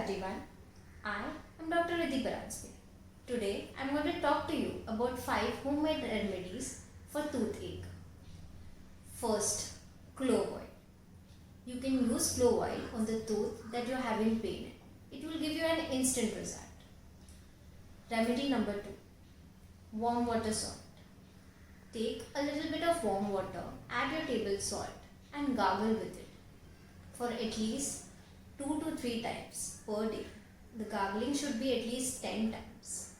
everyone. I am Dr. Riddhi Paransky. Today I am going to talk to you about 5 homemade remedies for toothache. First, clove oil. You can use clove oil on the tooth that you are having pain in. It will give you an instant result. Remedy number 2, warm water salt. Take a little bit of warm water, add your table salt and gargle with it for at least 2 to 3 times per day. The gargling should be at least 10 times.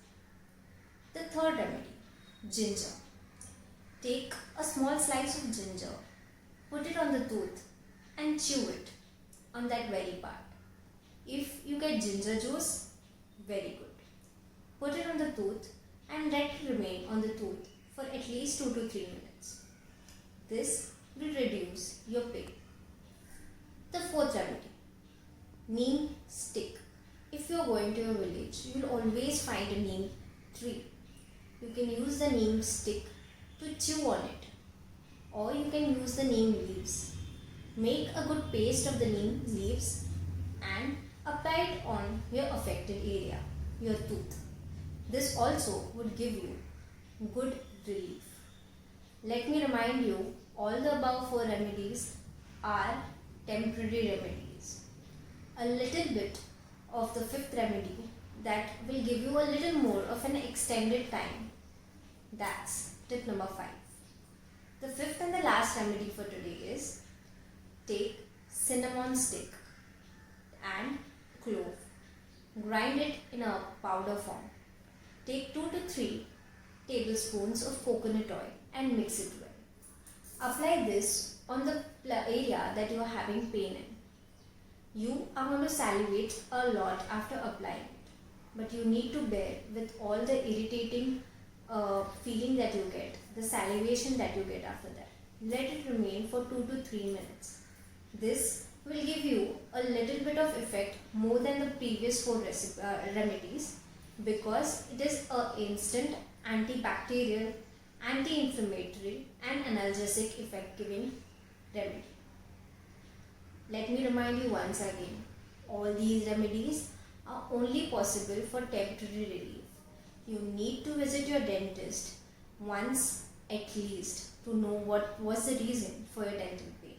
The third remedy, ginger. Take a small slice of ginger, put it on the tooth and chew it on that very part. If you get ginger juice, very good. Put it on the tooth and let it remain on the tooth for at least 2 to 3 minutes. This will reduce your pain. The fourth remedy, neem stick. If you are going to your village, you will always find a neem tree. You can use the neem stick to chew on it, or you can use the neem leaves. Make a good paste of the neem leaves and apply it on your affected area, your tooth. This also would give you good relief. Let me remind you, all the above 4 remedies are temporary remedies. A little bit of the 5th remedy that will give you a little more of an extended time. That's tip number 5. The 5th and the last remedy for today is take cinnamon stick and clove. Grind it in a powder form. Take 2 to 3 tablespoons of coconut oil and mix it well. Apply this on the area that you are having pain in. You are going to salivate a lot after applying it, but you need to bear with all the irritating feeling that you get, the salivation that you get after that. Let it remain for 2 to 3 minutes. This will give you a little bit of effect more than the previous 4 remedies, because it is an instant antibacterial, anti-inflammatory and analgesic effect giving remedy. Let me remind you once again, all these remedies are only possible for temporary relief. You need to visit your dentist once at least to know what was the reason for your dental pain.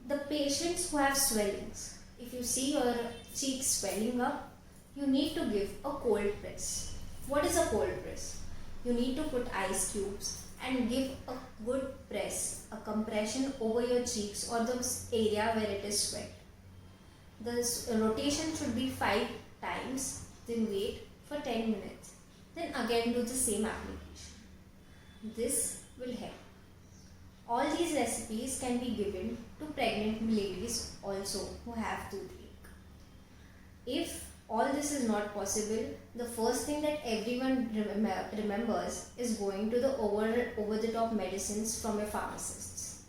The patients who have swellings, if you see your cheeks swelling up, you need to give a cold press. What is a cold press? You need to put ice cubes and give a good press, a compression over your cheeks or the area where it is swelled. The rotation should be 5 times, then wait for 10 minutes. Then again do the same application. This will help. All these recipes can be given to pregnant ladies also who have toothache. If all this is not possible, the first thing that everyone remembers is going to the over-the-top medicines from your pharmacists.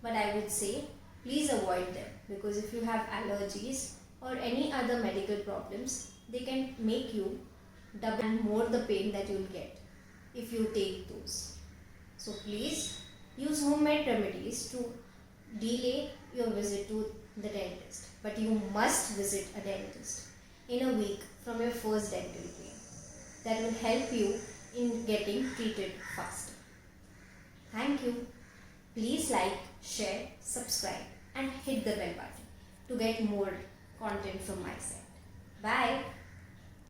But I would say, please avoid them, because if you have allergies or any other medical problems, they can make you double and more the pain that you will get if you take those. So please use homemade remedies to delay your visit to the dentist. But you must visit a dentist in a week from your first dental pain. That will help you in getting treated faster. Thank you. Please like, share, subscribe and hit the bell button to get more content from my side. Bye.